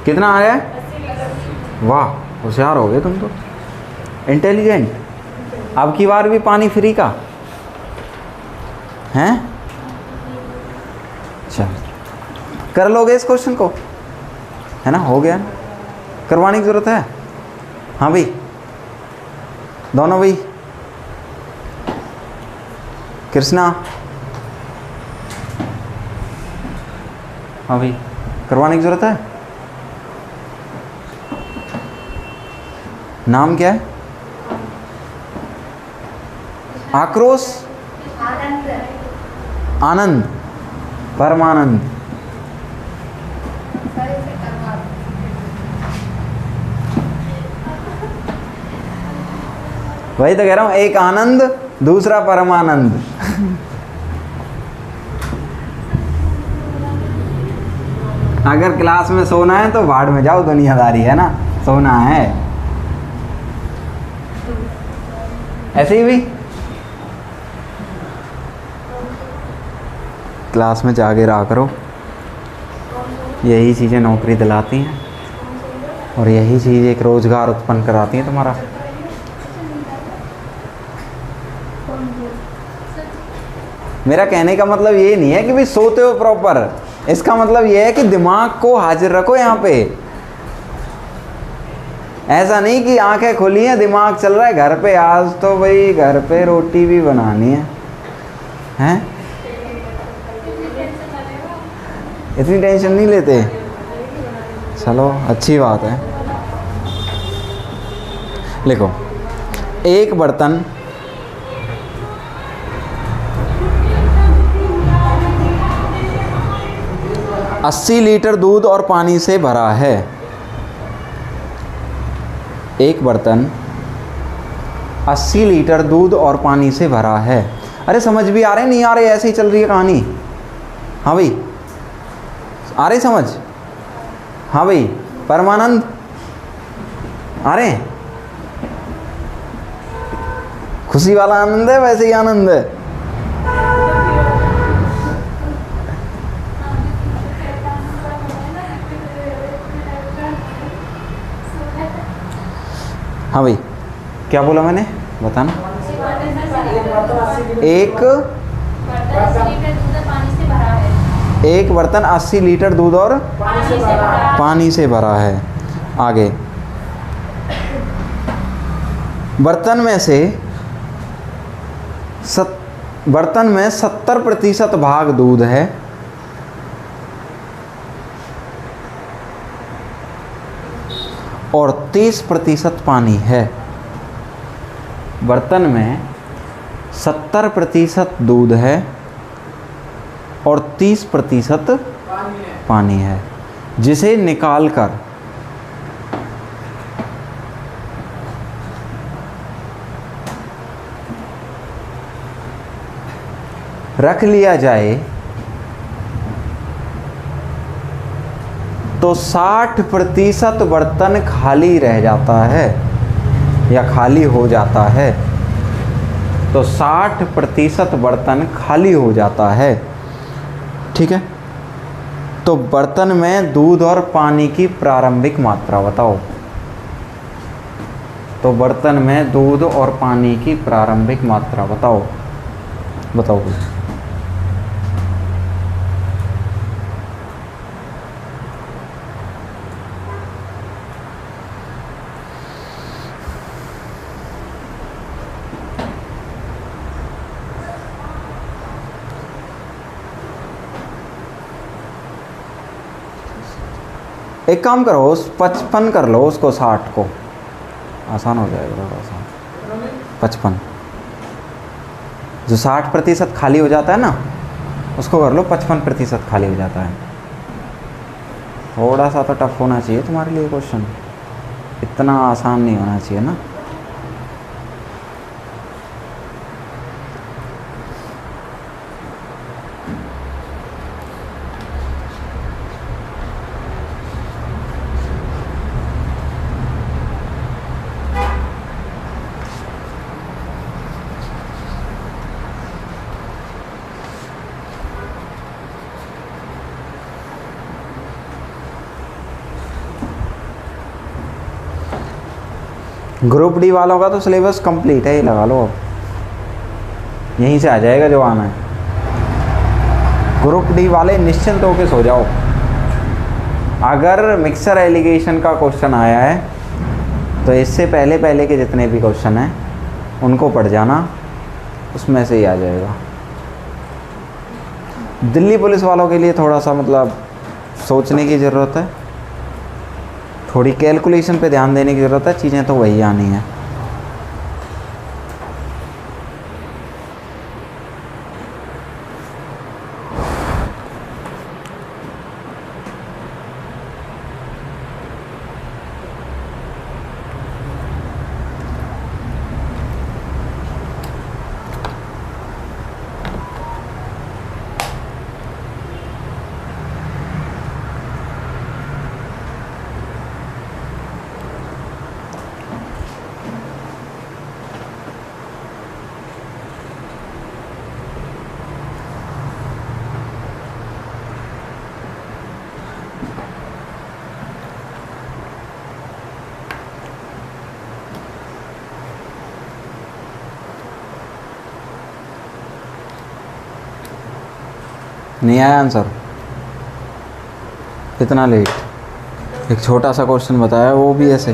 कितना आ रहा है? वाह, होशियार हो गए तुम तो, इंटेलिजेंट। अब की बार भी पानी फ्री का हैं? अच्छा, कर लोगे इस क्वेश्चन को, है ना? हो गया, करवाने की ज़रूरत है? हाँ भाई, दोनों भाई, कृष्णा, हाँ भाई, करवाने की ज़रूरत है? नाम क्या है? आक्रोश, आनंद, परमानंद। वही तो कह रहा हूं, एक आनंद, दूसरा परमानंद। अगर क्लास में सोना है तो भाड़ में जाओ, दुनियादारी है ना, सोना है। ऐसे ही भी क्लास में जाके रहा करो, यही चीज़ें नौकरी दिलाती हैं और यही चीज़ एक रोज़गार उत्पन्न कराती हैं तुम्हारा। मेरा कहने का मतलब ये नहीं है कि भी सोते हो प्रॉपर, इसका मतलब ये है कि दिमाग को हाजिर रखो यहाँ पे। ऐसा नहीं कि आंखें खुली हैं, दिमाग चल रहा है घर पे, आज तो भाई घर पे रोटी भी बनानी है, हैं? इतनी टेंशन नहीं लेते, चलो अच्छी बात है। लिखो, एक बर्तन 80 लीटर दूध और पानी से भरा है। एक बर्तन 80 लीटर दूध और पानी से भरा है। अरे समझ भी आ रहे नहीं आ रहे, ऐसे ही चल रही है कहानी? हाँ भाई, आ रही समझ? हाँ भाई, परमानंद आ रहे हैं? खुशी वाला आनंद है, वैसे ही आनंद है। हाँ भाई, क्या बोला मैंने, बताना। एक बर्तन 80 लीटर दूध और पानी से भरा है। आगे बर्तन में 70% भाग दूध है और 30% पानी है। बर्तन में 70% दूध है और 30% पानी है, जिसे निकालकर रख लिया जाए तो 60% बर्तन खाली रह जाता है या खाली हो जाता है। तो 60% बर्तन खाली हो जाता है। ठीक है, तो बर्तन में दूध और पानी की प्रारंभिक मात्रा बताओ। तो बर्तन में दूध और पानी की प्रारंभिक मात्रा बताओ। एक काम करो, उस 55 कर लो, उसको 60 को, आसान हो जाएगा थोड़ा सा। 55 जो 60% खाली हो जाता है ना, उसको कर लो 55% खाली हो जाता है। थोड़ा सा तो टफ होना चाहिए तुम्हारे लिए क्वेश्चन, इतना आसान नहीं होना चाहिए ना। ग्रुप डी वालों का तो सिलेबस कंप्लीट है, ये लगा लो, अब यहीं से आ जाएगा जो आना है। ग्रुप डी वाले निश्चिंत होकर सो जाओ। अगर मिक्सर एलिगेशन का क्वेश्चन आया है तो इससे पहले के जितने भी क्वेश्चन हैं उनको पढ़ जाना, उसमें से ही आ जाएगा। दिल्ली पुलिस वालों के लिए थोड़ा सा मतलब सोचने की ज़रूरत है, थोड़ी कैलकुलेशन पे ध्यान देने की ज़रूरत है, चीज़ें तो वही आनी है। नहीं आया आंसर, इतना लेट। एक छोटा सा क्वेश्चन बताया, वो भी ऐसे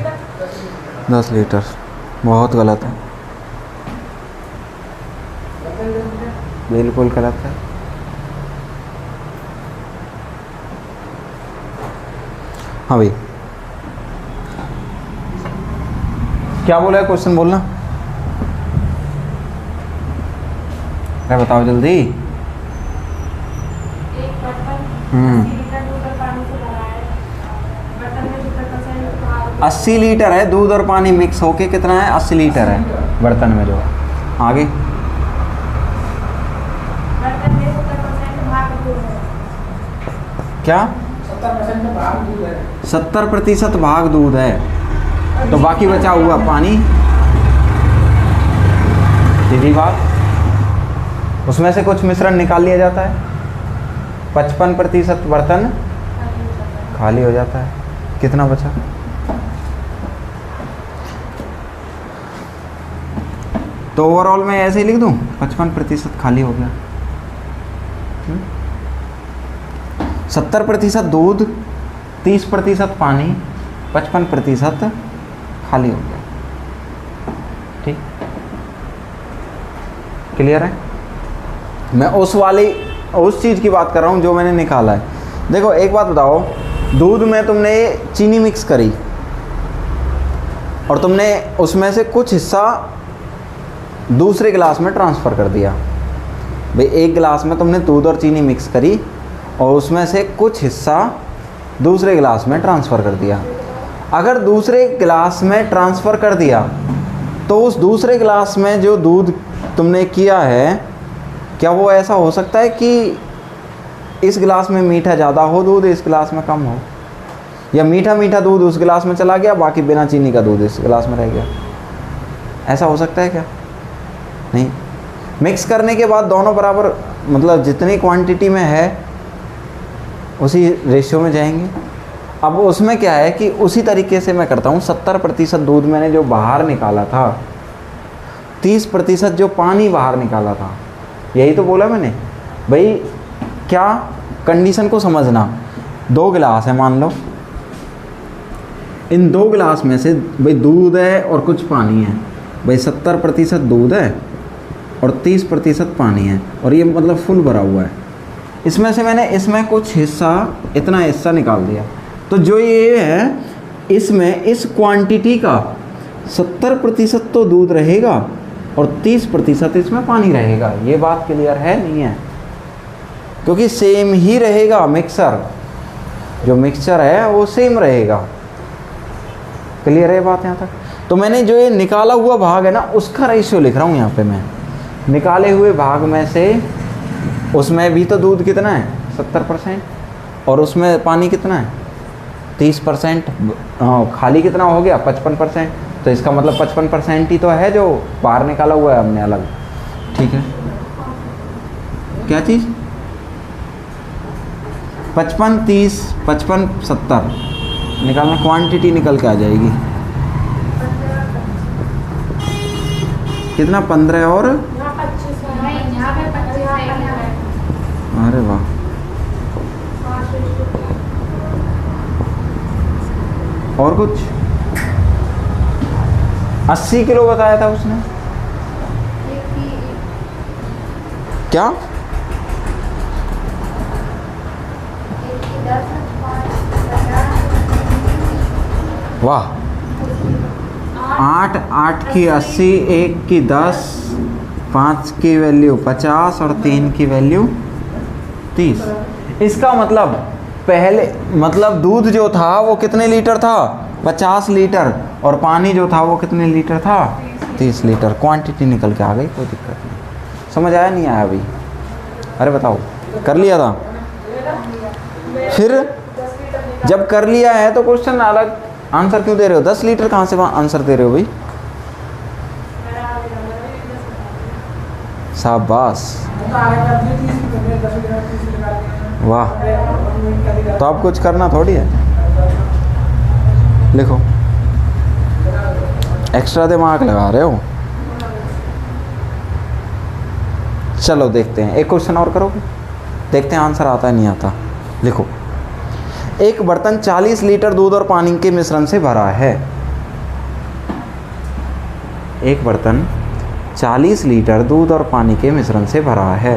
10 लीटर, बहुत गलत है, बिल्कुल गलत है। हाँ भाई, क्या बोला है क्वेश्चन, बोलना। अरे बताओ जल्दी। 80 लीटर है दूध और पानी मिक्स होके, कितना है 80 लीटर है बर्तन में जो है। आगे क्या 70% भाग दूध है, तो बाकी बचा हुआ पानी। सीधी बात, उसमें से कुछ मिश्रण निकाल लिया जाता है, 55% बर्तन खाली हो जाता है। कितना बचा? तो ओवरऑल मैं ऐसे ही लिख दूं, 55% खाली हो गया। 70% दूध, 30% पानी 55% खाली हो गया। ठीक, क्लियर है? मैं उस चीज़ की बात कर रहा हूँ जो मैंने निकाला है। देखो एक बात बताओ, दूध में तुमने चीनी मिक्स करी और तुमने उसमें से कुछ हिस्सा दूसरे गिलास में ट्रांसफ़र कर दिया। भाई एक गिलास में तुमने दूध और चीनी मिक्स करी और उसमें से कुछ हिस्सा दूसरे गिलास में ट्रांसफ़र कर दिया। अगर दूसरे गिलास में ट्रांसफ़र कर दिया तो उस दूसरे गिलास में जो दूध तुमने किया है, क्या वो ऐसा हो सकता है कि इस गिलास में मीठा ज़्यादा हो दूध, इस गिलास में कम हो, या मीठा मीठा दूध उस गिलास में चला गया, बाकी बिना चीनी का दूध इस गिलास में रह गया? ऐसा हो सकता है क्या? नहीं। मिक्स करने के बाद दोनों बराबर, मतलब जितनी क्वांटिटी में है उसी रेशियो में जाएंगे। अब उसमें क्या है कि उसी तरीके से मैं करता हूँ। 70% दूध मैंने जो बाहर निकाला था, 30% जो पानी बाहर निकाला था, यही तो बोला मैंने। भाई क्या कंडीशन को समझना, 2 गिलास है मान लो, इन 2 गिलास में से भाई दूध है और कुछ पानी है। भाई 70% दूध है और 30% पानी है, और ये मतलब फुल भरा हुआ है। इसमें से मैंने इसमें कुछ हिस्सा, इतना हिस्सा निकाल दिया, तो जो ये है इसमें इस क्वांटिटी का 70% तो दूध रहेगा और 30% इसमें पानी रहेगा। ये बात क्लियर है नहीं है? क्योंकि सेम ही रहेगा मिक्सर, जो मिक्सचर है वो सेम रहेगा। क्लियर है बात यहाँ तक? तो मैंने जो ये निकाला हुआ भाग है ना, उसका रेशियो लिख रहा हूँ यहाँ पे मैं। निकाले हुए भाग में से उसमें भी तो दूध कितना है? 70%, और उसमें पानी कितना है? 30%। खाली कितना हो गया? 55%। तो इसका मतलब 55% ही तो है जो बाहर निकाला हुआ है हमने अलग। ठीक है, क्या चीज़? 55, 30, 55, 70 निकालना, क्वांटिटी निकल के आ जाएगी। कितना? 15 और, अरे वाह, और कुछ 80 किलो बताया था उसने। क्या? वाह, 8 की 80, 1 की 10, 5 की वैल्यू 50 और 3 की वैल्यू 30। इसका मतलब पहले, मतलब दूध जो था वो कितने लीटर था? 50 लीटर, और पानी जो था वो कितने लीटर था? 30 लीटर। क्वांटिटी निकल के आ गई, कोई दिक्कत नहीं। समझ आया नहीं आया अभी? अरे बताओ, कर लिया था? फिर जब कर लिया है तो क्वेश्चन अलग आंसर क्यों दे रहे हो? 10 लीटर कहाँ से आंसर दे रहे हो भाई? शाबाश, वाह। तो अब कुछ करना थोड़ी है, लिखो, एक्स्ट्रा दिमाग लगा रहे हो। चलो देखते हैं, एक क्वेश्चन और करोगे, देखते हैं आंसर आता है नहीं आता। लिखो, एक बर्तन 40 लीटर दूध और पानी के मिश्रण से भरा है। एक बर्तन 40 लीटर दूध और पानी के मिश्रण से भरा है।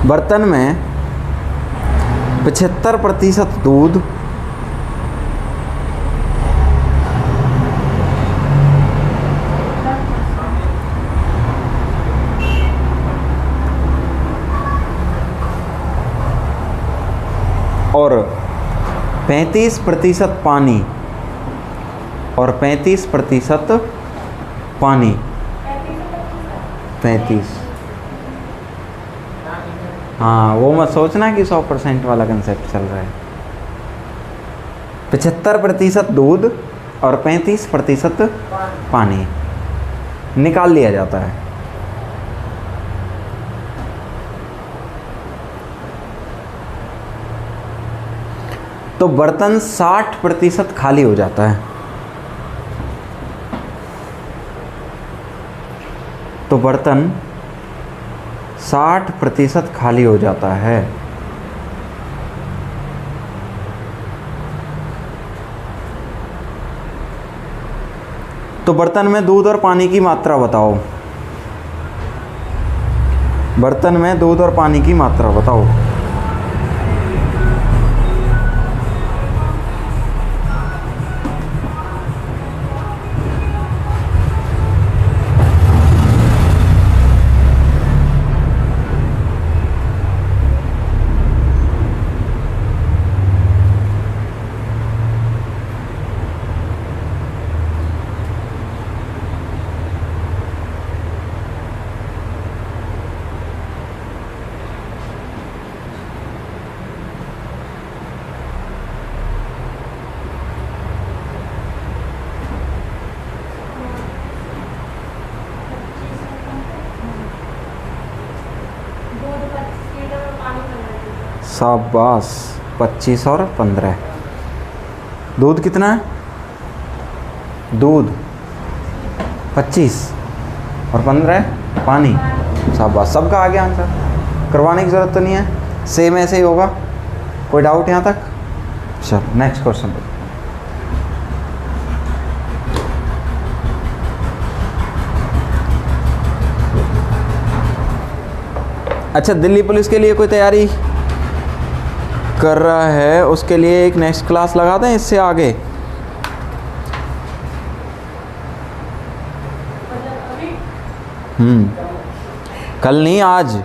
बर्तन में 75% दूध और 35% पानी और 35% पानी 35। हाँ, वो मत सोचना कि 100% वाला कंसेप्ट चल रहा है। 75% दूध और 35% पानी निकाल लिया जाता है। तो बर्तन 60% खाली हो जाता है। तो बर्तन 60% खाली हो जाता है। तो बर्तन में दूध और पानी की मात्रा बताओ। बर्तन में दूध और पानी की मात्रा बताओ। शाबाश, 25 और 15। दूध कितना है? दूध 25 और 15 पानी। शाबाश, सबका आ गया आंसर, करवाने की ज़रूरत तो नहीं है, सेम ऐसे ही होगा। कोई डाउट यहाँ तक? चलो नेक्स्ट क्वेश्चन। अच्छा, दिल्ली पुलिस के लिए कोई तैयारी कर रहा है उसके लिए एक नेक्स्ट क्लास लगा दें इससे आगे। कल नहीं, आज।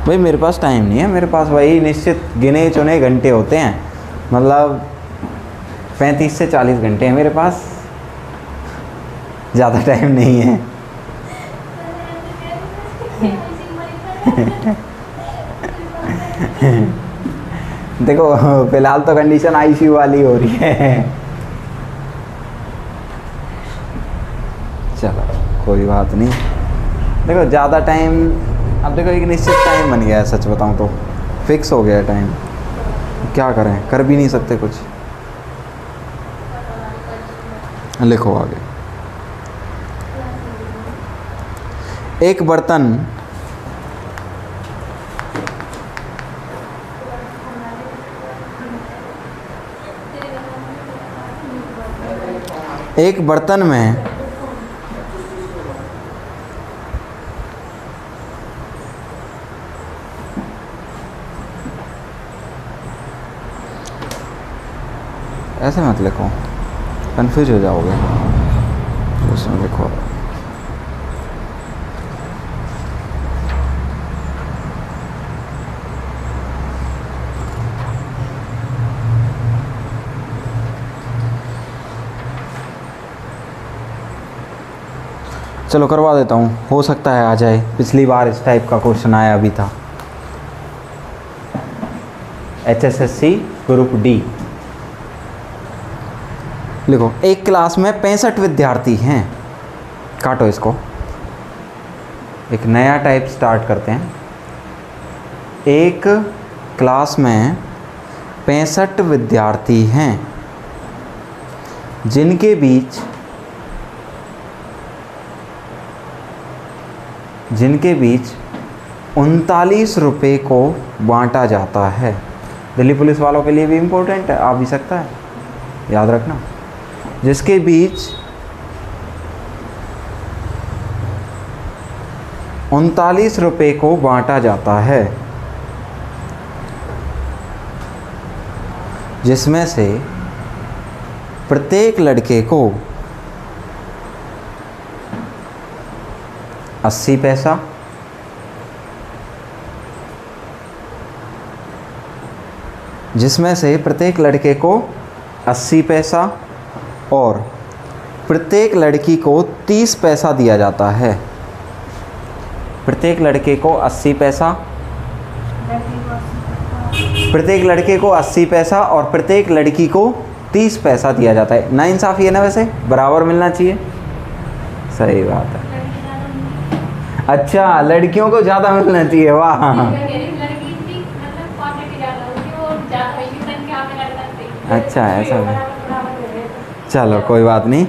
भाई मेरे पास टाइम नहीं है, मेरे पास वही निश्चित गिने चुने घंटे होते हैं, मतलब 35 से 40 घंटे हैं मेरे पास, ज़्यादा टाइम नहीं है। देखो फिलहाल तो कंडीशन आईसीयू वाली हो रही है। चलो कोई बात नहीं। देखो ज़्यादा टाइम, अब देखो एक निश्चित टाइम बन गया है, सच बताऊं तो फिक्स हो गया है टाइम, क्या करें, कर भी नहीं सकते कुछ। लिखो आगे। एक बर्तन में ऐसे मत लिखो, कंफ्यूज हो जाओगे। उसमें लिखो चलो करवा देता हूँ, हो सकता है आ जाए। पिछली बार इस टाइप का क्वेश्चन आया भी था, HSSC ग्रुप डी। लिखो, एक क्लास में 65 विद्यार्थी हैं। काटो इसको, एक नया टाइप स्टार्ट करते हैं। एक क्लास में 65 विद्यार्थी हैं जिनके बीच 39 रुपये को बांटा जाता है। दिल्ली पुलिस वालों के लिए भी इम्पोर्टेंट है, आ भी सकता है, याद रखना। जिसके बीच 39 रुपये को बांटा जाता है, जिसमें से प्रत्येक लड़के को 80 पैसा, जिसमें से प्रत्येक लड़के को 80 पैसा और प्रत्येक लड़की को 30 पैसा दिया जाता है। प्रत्येक लड़के को 80 पैसा, प्रत्येक लड़के को 80 पैसा और प्रत्येक लड़की को 30 पैसा दिया जाता है। नाइंसाफ़ी है ना, वैसे बराबर मिलना चाहिए। सही बात है। अच्छा, लड़कियों को ज़्यादा मिलना चाहिए, वाह। अच्छा ऐसा है, चलो कोई बात नहीं,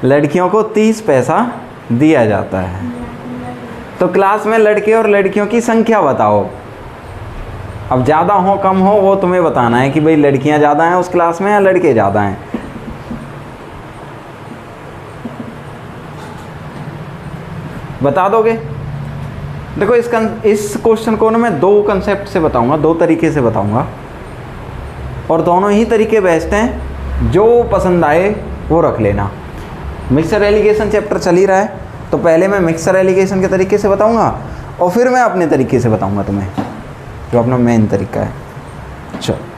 लड़कियों को 30 पैसा दिया जाता है। तो क्लास में लड़के और लड़कियों की संख्या बताओ। अब ज़्यादा हो कम हो वो तुम्हें बताना है कि भाई लड़कियां ज़्यादा हैं उस क्लास में या लड़के ज़्यादा हैं। बता दोगे? देखो इस क्वेश्चन को ना मैं 2 कंसेप्ट से बताऊंगा, 2 तरीके से बताऊंगा, और दोनों ही तरीके बेस्ट हैं, जो पसंद आए वो रख लेना। मिक्सर एलिगेशन चैप्टर चल ही रहा है, तो पहले मैं मिक्सर एलिगेशन के तरीके से बताऊंगा और फिर मैं अपने तरीके से बताऊंगा तुम्हें, जो अपना मेन तरीका है। चलो।